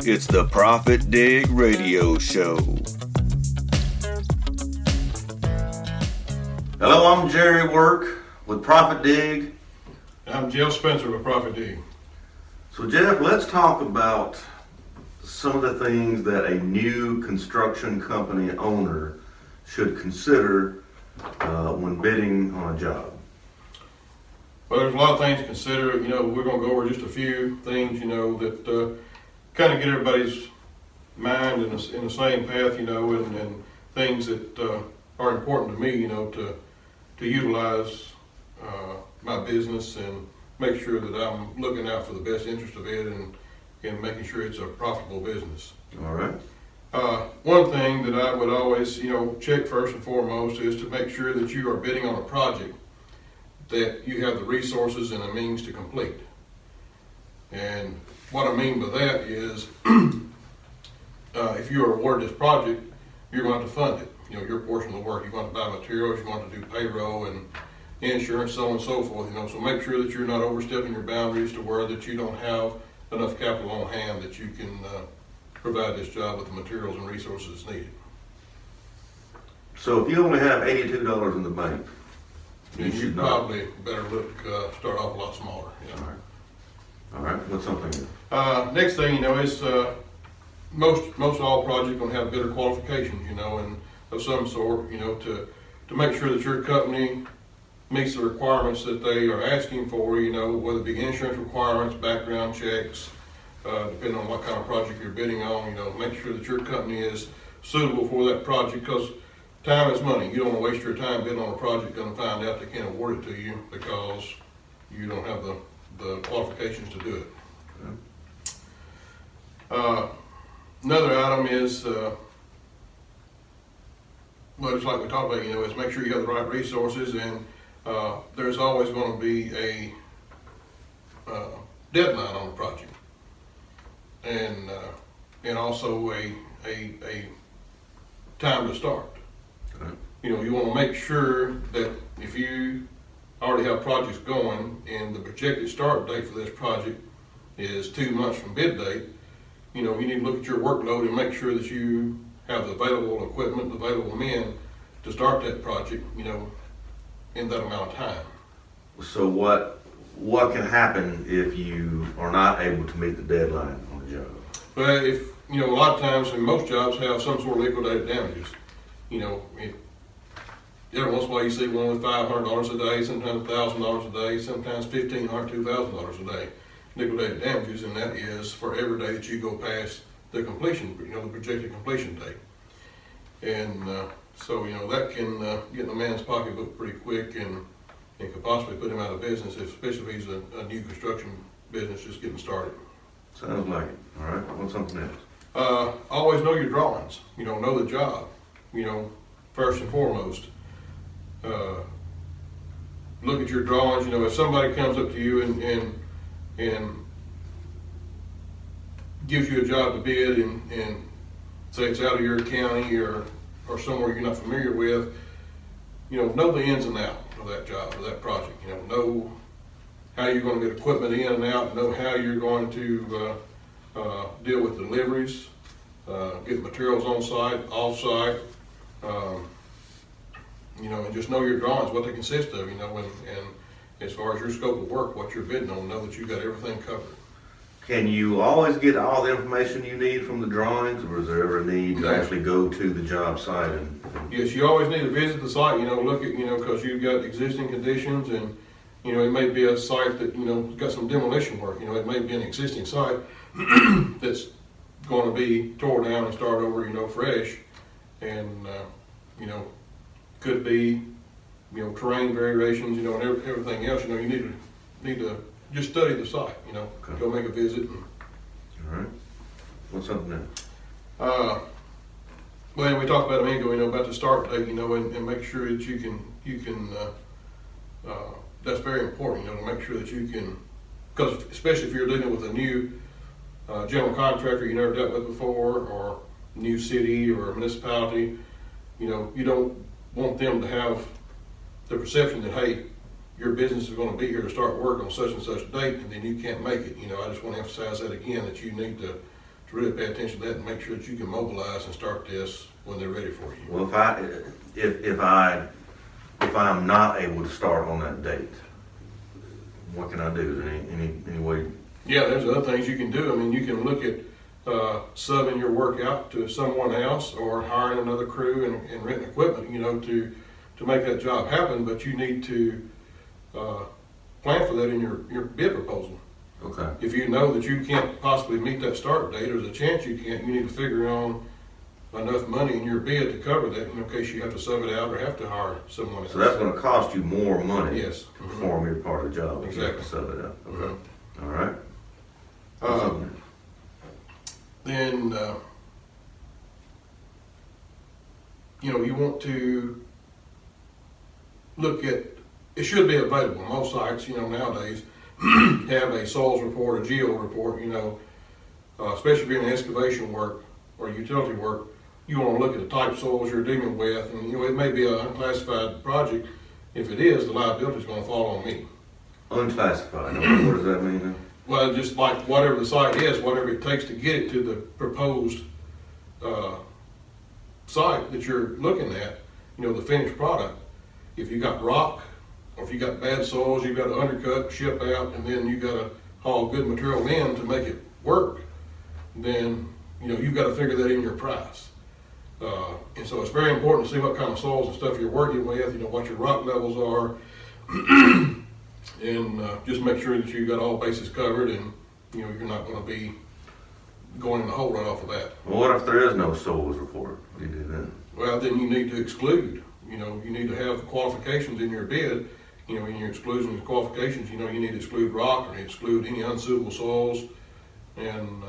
It's the ProfitDig Radio Show. Hello, I'm Jerry Work with ProfitDig. I'm Jeff Spencer with ProfitDig. So Jeff, let's talk about some of the things that a new construction company owner should consider when bidding on a job. Well, there's a lot of things to consider. We're going to go over just a few things, that kind of get everybody's mind in the same path, and things that are important to me, to utilize my business and make sure that I'm looking out for the best interest of it and making sure it's a profitable business. All right. One thing that I would always, check first and foremost is to make sure that you are bidding on a project that you have the resources and the means to complete. And what I mean by that is, if you are awarded this project, you're going to have to fund it. Your portion of the work. You're going to buy materials, you're going to do payroll and insurance, so on and so forth. So make sure that you're not overstepping your boundaries to where that you don't have enough capital on hand that you can provide this job with the materials and resources needed. So if you only have $82 in the bank, You probably better start off a lot smaller. Yeah. All right. What's something? Next thing is most all projects going to have bidder qualifications, and of some sort, to make sure that your company meets the requirements that they are asking for, whether it be insurance requirements, background checks, depending on what kind of project you're bidding on. Make sure that your company is suitable for that project, because time is money. You don't want to waste your time bidding on a project and find out they can't award it to you because you don't have the qualifications to do it. Okay. Another item is, just like we talked about, is make sure you have the right resources, and there's always going to be a deadline on the project, and also a time to start. Okay. You want to make sure that if you already have projects going and the projected start date for this project is 2 months from bid date, you need to look at your workload and make sure that you have the available equipment, the available men to start that project, in that amount of time. So what can happen if you are not able to meet the deadline on the job? But if, a lot of times, and most jobs have some sort of liquidated damages. Every once in a while you see one with $500 a day, sometimes $1,000 a day, sometimes $1,500, $2,000 a day liquidated damages, and that is for every day that you go past the completion, the projected completion date. And so that can get in the man's pocketbook pretty quick and could possibly put him out of business, especially if he's a new construction business just getting started. Sounds like it. All right. What's something else? Always know your drawings. Know the job. First and foremost. Look at your drawings. If somebody comes up to you and gives you a job to bid and say it's out of your county or somewhere you're not familiar with, know the ins and outs of that job, of that project. Know how you're going to get equipment in and out, know how you're going to deal with deliveries, get materials on site, off site, and just know your drawings, what they consist of, and as far as your scope of work, what you're bidding on, know that you've got everything covered. Can you always get all the information you need from the drawings, or is there ever a need to actually go to the job site? Yes, you always need to visit the site, look at, because you've got existing conditions, and, it may be a site that, got some demolition work. It may be an existing site that's going to be tore down and start over, fresh, and, could be, terrain variations, and everything else. You need to just study the site. Okay. Go make a visit. All right. What's something else? Well, we talked about a minute ago, about the start date, and make sure that you can. That's very important, to make sure that you can, because especially if you're dealing with a new general contractor you never dealt with before, or new city or municipality, you don't want them to have the perception that, hey, your business is going to be here to start work on such and such date, and then you can't make it. I just want to emphasize that again, that you need to really pay attention to that and make sure that you can mobilize and start this when they're ready for you. Well, if I'm not able to start on that date, what can I do? Is there any way? Yeah, there's other things you can do. I mean, you can look at subbing your work out to someone else or hiring another crew and renting equipment, to make that job happen, but you need to plan for that in your bid proposal. Okay. If you know that you can't possibly meet that start date, or there's a chance you can't, you need to figure on enough money in your bid to cover that in case you have to sub it out or have to hire someone else. So that's going to cost you more money. Yes. To perform your part of the job. Exactly. You have to sub it out. Okay. Mhm. All right. Then, you want to look at, it should be available. Most sites, nowadays have a soils report, a geo report, especially if you're in excavation work or utility work, you want to look at the type of soils you're dealing with, and it may be an unclassified project. If it is, the liability is going to fall on me. Unclassified. What does that mean then? Well, just like whatever the site is, whatever it takes to get it to the proposed site that you're looking at, the finished product. If you got rock, or if you got bad soils, you've got to undercut, ship out, and then you got to haul good material in to make it work, then you've got to figure that in your price. And so it's very important to see what kind of soils and stuff you're working with, what your rock levels are, and just make sure that you got all bases covered, and you're not going to be going in the hole right off of that. Well, what if there is no soils report? What do you do then? Well, then you need to exclude. You need to have qualifications in your bid. In your exclusions and qualifications, you need to exclude rock or exclude any unsuitable soils, and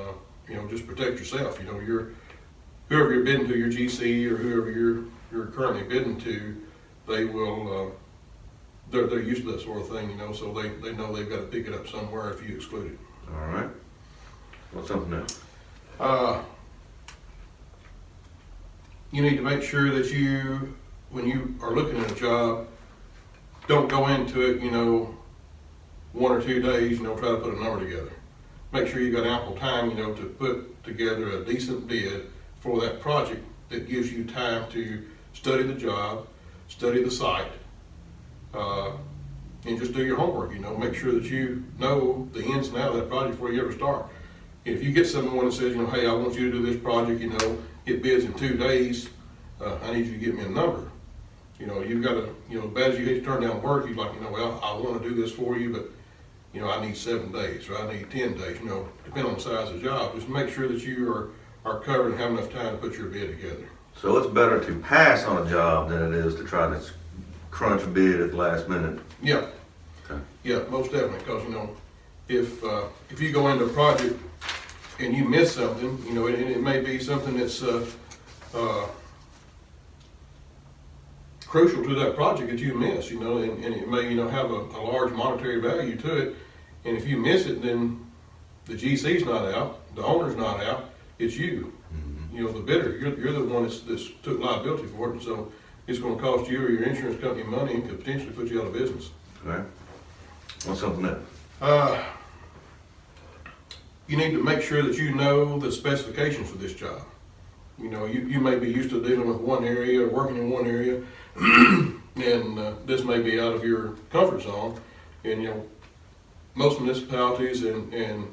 just protect yourself. Whoever you're bidding to, your GC or whoever you're currently bidding to, they will. They're used to that sort of thing, so they know they've got to pick it up somewhere if you exclude it. All right. What's something else? You need to make sure that when you are looking at a job, don't go into it, 1 or 2 days, try to put a number together. Make sure you've got ample time, to put together a decent bid for that project that gives you time to study the job, study the site, and just do your homework, make sure that you know the ins and outs of that project before you ever start. If you get someone that says, hey, I want you to do this project, it bids in 2 days, I need you to give me a number. You've got to, as bad as you hate to turn down work, you're like, well, I want to do this for you, but, I need 7 days, or I need 10 days, depending on the size of the job. Just make sure that you are covered and have enough time to put your bid together. So it's better to pass on a job than it is to try to crunch a bid at the last minute. Yeah. Okay. Yeah, most definitely, because, if you go into a project and you miss something, and it may be something that's crucial to that project that you miss, and it may, have a large monetary value to it, and if you miss it, then the GC's not out, the owner's not out, it's you. Mm-hmm. The bidder, you're the one that's took liability for it, and so it's going to cost you or your insurance company money and could potentially put you out of business. Okay. What's something else? You need to make sure that you know the specifications for this job. You may be used to dealing with one area or working in one area, and this may be out of your comfort zone. And most municipalities and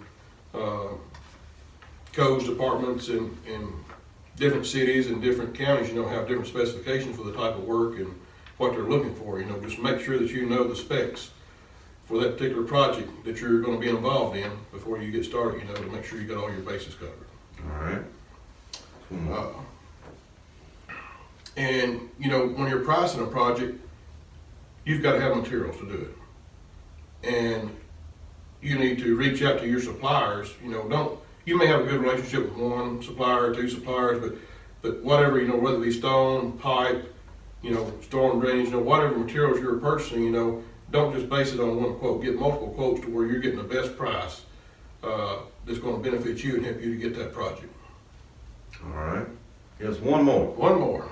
codes departments and different cities and different counties, have different specifications for the type of work and what they're looking for. Just make sure that you know the specs for that particular project that you're going to be involved in before you get started, to make sure you got all your bases covered. All right. And when you're pricing a project, you've got to have materials to do it, and you need to reach out to your suppliers. You may have a good relationship with one supplier or 2 suppliers, but whatever, whether it be stone, pipe, storm drainage, whatever materials you're purchasing, don't just base it on one quote. Get multiple quotes to where you're getting the best price that's going to benefit you and help you to get that project. All right. Yes, one more. One more.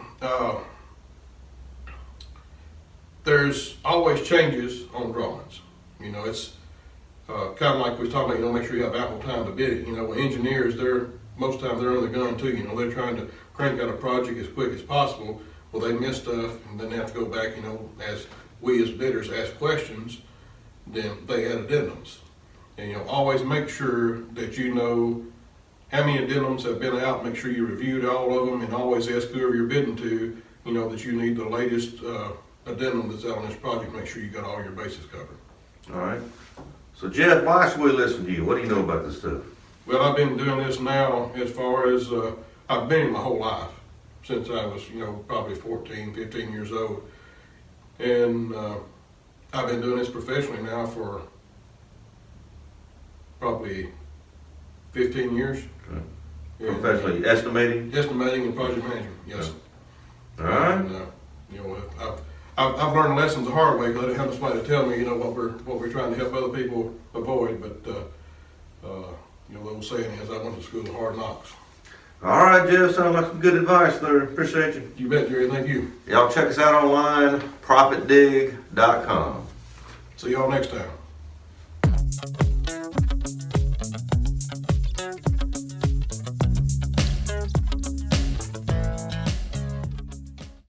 There's always changes on drawings. It's kind of like we was talking about, make sure you have ample time to bid it. Engineers, they're most times they're under the gun too, you know, they're trying to crank out a project as quick as possible. Well, they miss stuff, and then they have to go back, you know, as we as bidders ask questions, then they add addendums. And, you know, always make sure that you know how many addendums have been out, make sure you reviewed all of them, and always ask whoever you're bidding to, you know, that you need the latest addendum that's out on this project, make sure you got all your bases covered. All right. So Jeff, why should we listen to you? What do you know about this stuff? Well, I've been doing this now as far as, I've been in my whole life, since I was, you know, probably 14, 15 years old. And I've been doing this professionally now for probably 15 years. Okay. Professionally estimating? Estimating and project management, yes. All right. And, you know, I've learned lessons the hard way because I didn't have somebody to tell me, you know, what we're trying to help other people avoid. But you know, the old saying is, I went to school of hard knocks. All right, Jeff, sounds like some good advice there. Appreciate you. You bet, Jerry. Thank you. Y'all check us out online, ProfitDig.com. See y'all next time.